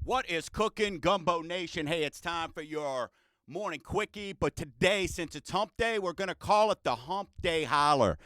What is cooking, Gumbo Nation? Hey, it's time for your morning quickie. But today, since it's hump day, we're going to call it the hump day holler.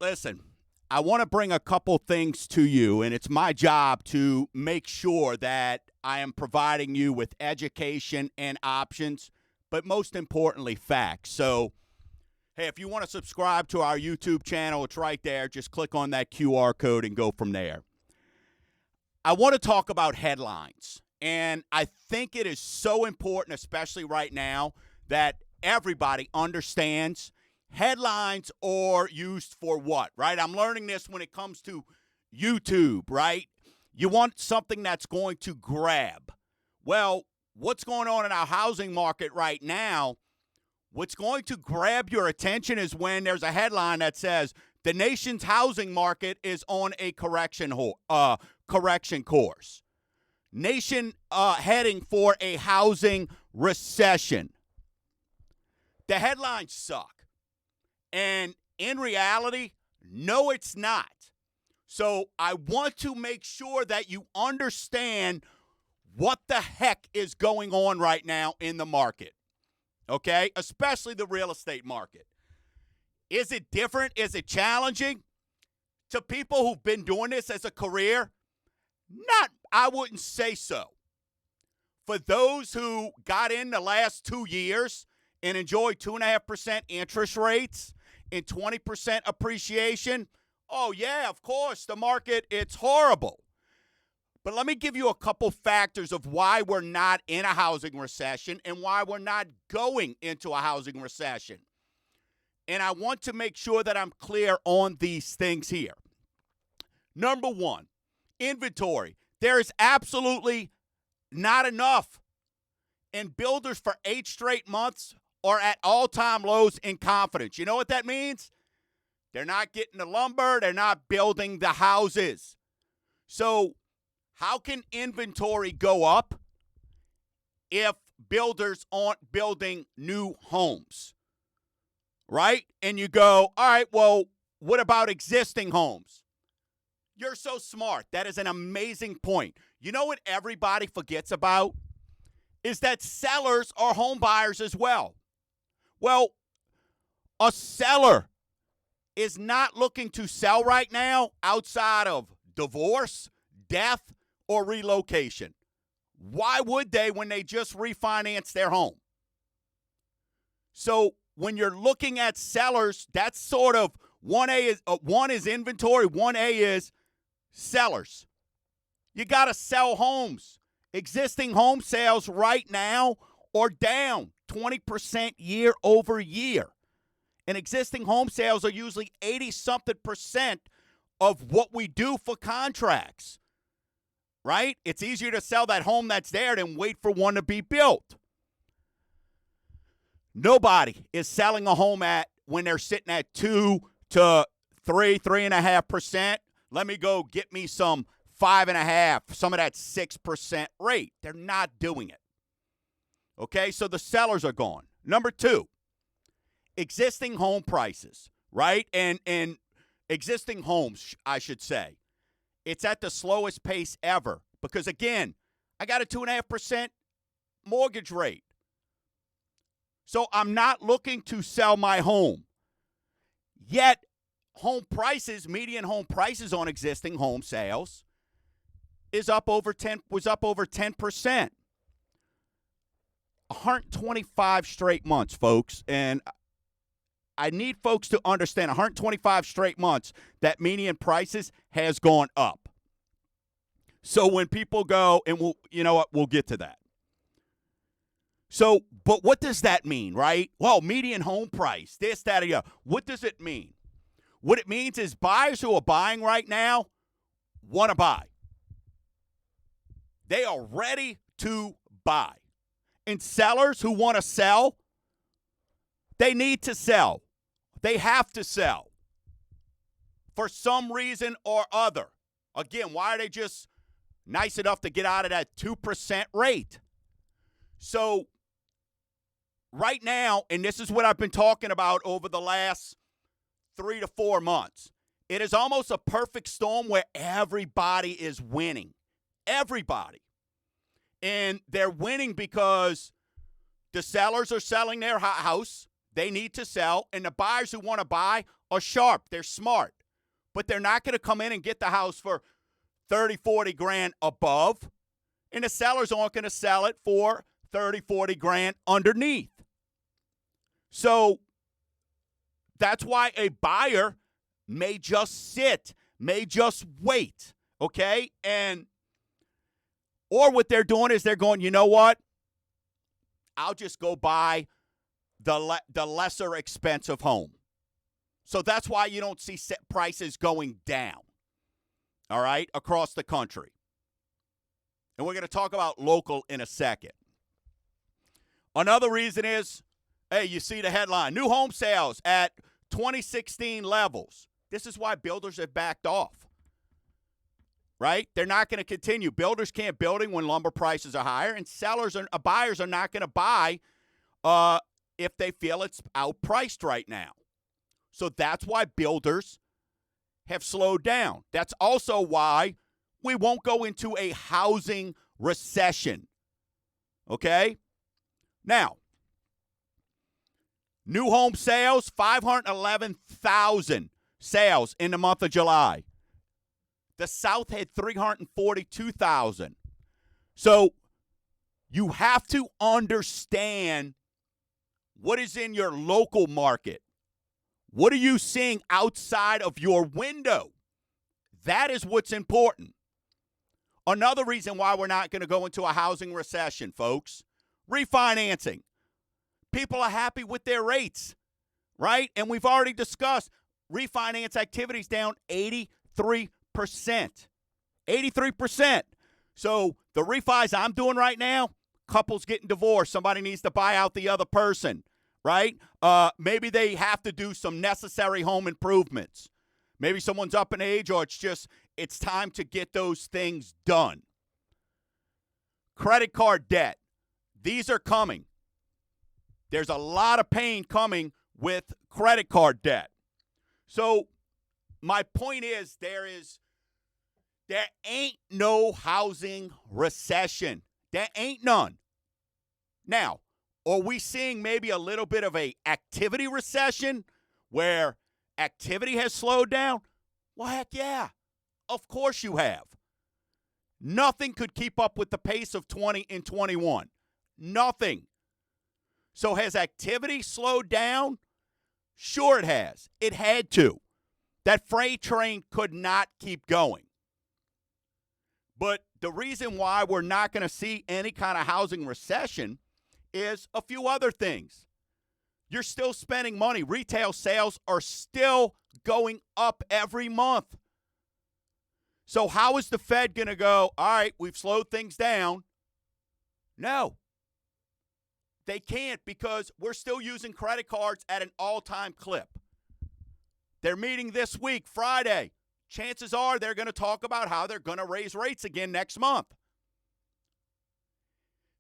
Listen, I want to bring a couple things to you, and it's my job to make sure that I am providing you with education and options, but most importantly, facts. So, hey, if you want to subscribe to our YouTube channel, it's right there. Just click on that QR code and go from there. I want to talk about headlines, and I think it is so important, especially right now, that everybody understands headlines are used for what, right? I'm learning this when it comes to YouTube, right? You want something that's going to grab. Well, what's going on in our housing market right now, what's going to grab your attention is when there's a headline that says, the nation's housing market is on a correction course. Nation heading for a housing recession. The headlines suck. And in reality, no, it's not. So I want to make sure that you understand what the heck is going on right now in the market. Okay? Especially the real estate market. Is it different? Is it challenging? To people who've been doing this as a career? Not, I wouldn't say so. For those who got in the last 2 years and enjoyed 2.5% interest rates and 20% appreciation, oh yeah, of course, the market, it's horrible. But let me give you a couple factors of why we're not in a housing recession and why we're not going into a housing recession. And I want to make sure that I'm clear on these things here. Number one, inventory. There is absolutely not enough. And builders for 8 straight months are at all-time lows in confidence. You know what that means? They're not getting the lumber. They're not building the houses. So how can inventory go up if builders aren't building new homes? Right? And you go, all right, well, what about existing homes? You're so smart. That is an amazing point. You know what everybody forgets about? Is that sellers are home buyers as well. Well, a seller is not looking to sell right now outside of divorce, death, or relocation. Why would they when they just refinance their home? So when you're looking at sellers, that's sort of 1A is one is inventory, 1A is sellers. You got to sell homes. Existing home sales right now are down 20% year over year. And existing home sales are usually 80-something% of what we do for contracts. Right? It's easier to sell that home that's there than wait for one to be built. Nobody is selling a home at when they're sitting at 2 to 3.5%. Let me go get me some 5.5%, some of that 6% rate. They're not doing it. Okay, so the sellers are gone. Number two, existing home prices, right? And existing homes, I should say. It's at the slowest pace ever because, again, I got a 2.5% mortgage rate. So I'm not looking to sell my home. Yet, home prices, median home prices on existing home sales was up over 10%. 125 straight months, folks. And I need folks to understand 125 straight months that median prices has gone up. So when people go, and we'll get to that. So, but what does that mean, right? Well, median home price, this, that, or the other. What does it mean? What it means is buyers who are buying right now want to buy. They are ready to buy. And sellers who want to sell, they need to sell. They have to sell for some reason or other. Again, why are they just nice enough to get out of that 2% rate? So right now, and this is what I've been talking about over the last 3 to 4 months, It is almost a perfect storm where everybody is winning. Everybody. And they're winning because the sellers are selling their house. They need to sell. And the buyers who want to buy are sharp. They're smart. But they're not going to come in and get the house for 30, 40 grand above. And the sellers aren't going to sell it for 30, 40 grand underneath. So that's why a buyer may just sit, may just wait, okay? Or what they're doing is they're going, you know what? I'll just go buy the lesser expensive home. So that's why you don't see prices going down, all right, across the country. And we're going to talk about local in a second. Another reason is, hey, you see the headline, new home sales at 2016 levels. This is why builders have backed off, right? They're not going to continue. Builders can't building when lumber prices are higher, and buyers are not going to buy if they feel it's outpriced right now. So that's why builders have slowed down. That's also why we won't go into a housing recession, okay? Now, new home sales, 511,000 sales in the month of July. The South had 342,000. So you have to understand what is in your local market. What are you seeing outside of your window? That is what's important. Another reason why we're not going to go into a housing recession, folks, refinancing. People are happy with their rates, right? And we've already discussed refinance activities down 83%. 83%. So the refis I'm doing right now, couples getting divorced, somebody needs to buy out the other person, right? Maybe they have to do some necessary home improvements. Maybe someone's up in age, or it's time to get those things done. Credit card debt. These are coming. There's a lot of pain coming with credit card debt. So my point is there ain't no housing recession. There ain't none. Now, are we seeing maybe a little bit of a activity recession where activity has slowed down? Well, heck yeah. Of course you have. Nothing could keep up with the pace of 20 and 21. Nothing. So has activity slowed down? Sure it has. It had to. That freight train could not keep going. But the reason why we're not going to see any kind of housing recession is a few other things. You're still spending money. Retail sales are still going up every month. So how is the Fed going to go, all right, we've slowed things down? No. They can't, because we're still using credit cards at an all-time clip. They're meeting this week, Friday. Chances are they're going to talk about how they're going to raise rates again next month.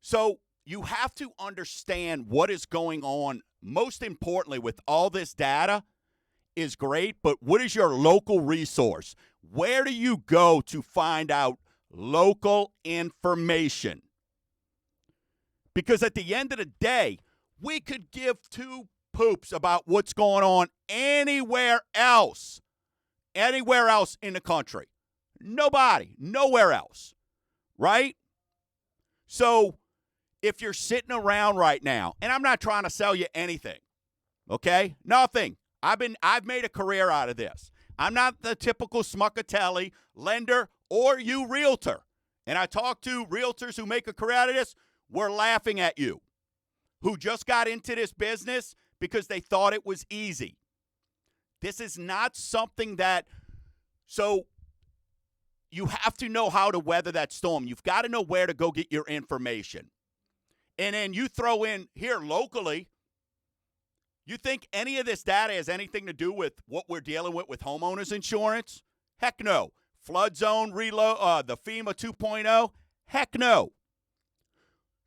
So you have to understand what is going on. Most importantly, with all this data is great, but what is your local resource? Where do you go to find out local information? Because at the end of the day, we could give two poops about what's going on anywhere else in the country. Nobody, nowhere else, right? So if you're sitting around right now, and I'm not trying to sell you anything, okay? Nothing. I've made a career out of this. I'm not the typical smuckatelli lender or you realtor. And I talk to realtors who make a career out of this. We're laughing at you, who just got into this business because they thought it was easy. This is not something so you have to know how to weather that storm. You've got to know where to go get your information. And then you throw in here locally, you think any of this data has anything to do with what we're dealing with homeowners insurance? Heck no. Flood zone reload, the FEMA 2.0? Heck no.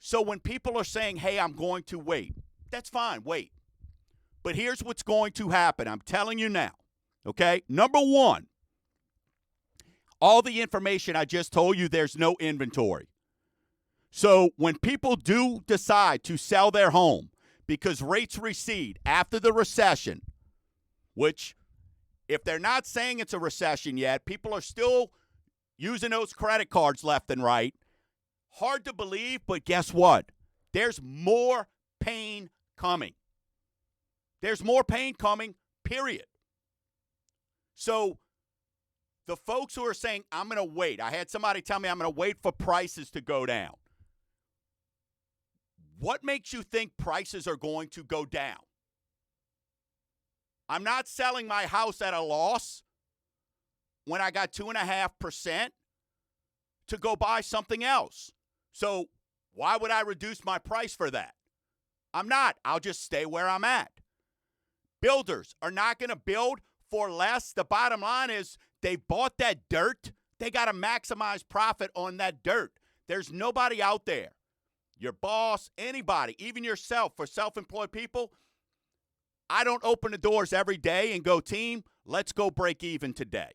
So when people are saying, hey, I'm going to wait, that's fine, wait. But here's what's going to happen. I'm telling you now. Okay? Number one, all the information I just told you, there's no inventory. So when people do decide to sell their home because rates recede after the recession, which if they're not saying it's a recession yet, people are still using those credit cards left and right. Hard to believe, but guess what? There's more pain coming. There's more pain coming, period. So the folks who are saying, I'm going to wait. I had somebody tell me I'm going to wait for prices to go down. What makes you think prices are going to go down? I'm not selling my house at a loss when I got 2.5% to go buy something else. So why would I reduce my price for that? I'm not. I'll just stay where I'm at. Builders are not going to build for less. The bottom line is they bought that dirt. They got to maximize profit on that dirt. There's nobody out there, your boss, anybody, even yourself, for self-employed people. I don't open the doors every day and go, team, let's go break even today.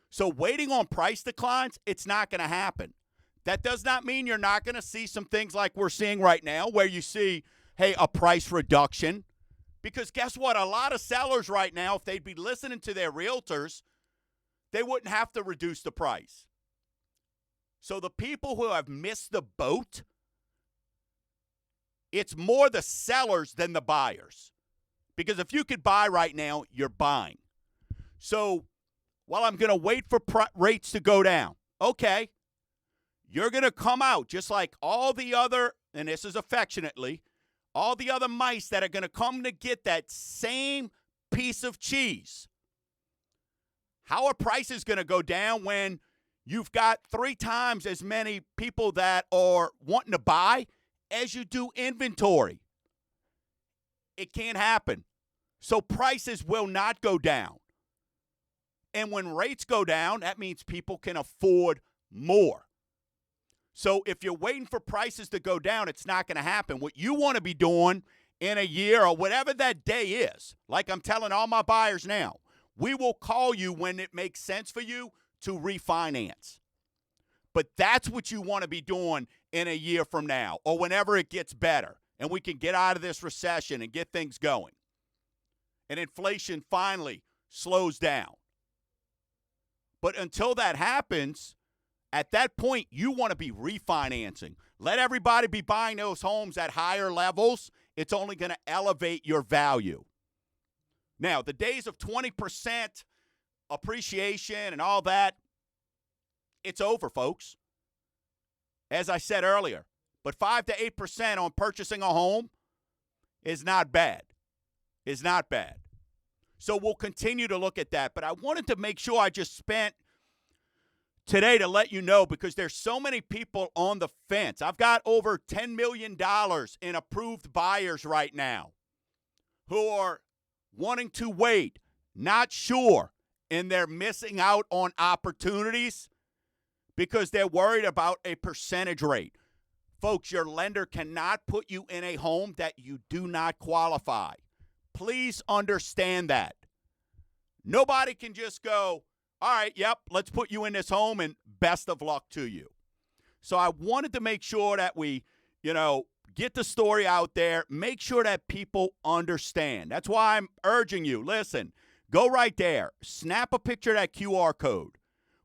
So waiting on price declines, it's not going to happen. That does not mean you're not going to see some things like we're seeing right now where you see, hey, a price reduction. Because guess what? A lot of sellers right now, if they'd be listening to their realtors, they wouldn't have to reduce the price. So the people who have missed the boat, it's more the sellers than the buyers. Because if you could buy right now, you're buying. So, well, I'm going to wait for rates to go down. Okay. You're going to come out just like all the other, and this is affectionately, all the other mice that are going to come to get that same piece of cheese. How are prices going to go down when you've got 3 times as many people that are wanting to buy as you do inventory? It can't happen. So prices will not go down. And when rates go down, that means people can afford more. So if you're waiting for prices to go down, it's not going to happen. What you want to be doing in a year or whatever that day is, like I'm telling all my buyers now, we will call you when it makes sense for you to refinance. But that's what you want to be doing in a year from now or whenever it gets better and we can get out of this recession and get things going. And inflation finally slows down. But until that happens, at that point, you want to be refinancing. Let everybody be buying those homes at higher levels. It's only going to elevate your value. Now, the days of 20% appreciation and all that, it's over, folks. As I said earlier, but 5 to 8% on purchasing a home is not bad. Is not bad. So we'll continue to look at that. But I wanted to make sure I just spent today to let you know because there's so many people on the fence. I've got over $10 million in approved buyers right now who are wanting to wait, not sure, and they're missing out on opportunities because they're worried about a percentage rate. Folks, your lender cannot put you in a home that you do not qualify. Please understand that. Nobody can just go, all right, yep, let's put you in this home and best of luck to you. So I wanted to make sure that we, get the story out there, make sure that people understand. That's why I'm urging you, listen, go right there, snap a picture of that QR code.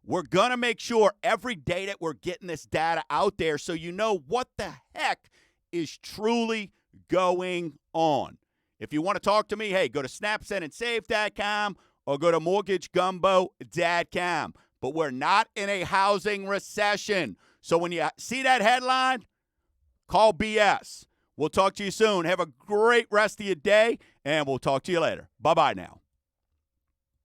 We're going to make sure every day that we're getting this data out there so you know what the heck is truly going on. If you want to talk to me, hey, go to snapsendandsave.com or go to mortgagegumbo.com. But we're not in a housing recession. So when you see that headline, call BS. We'll talk to you soon. Have a great rest of your day, and we'll talk to you later. Bye-bye now.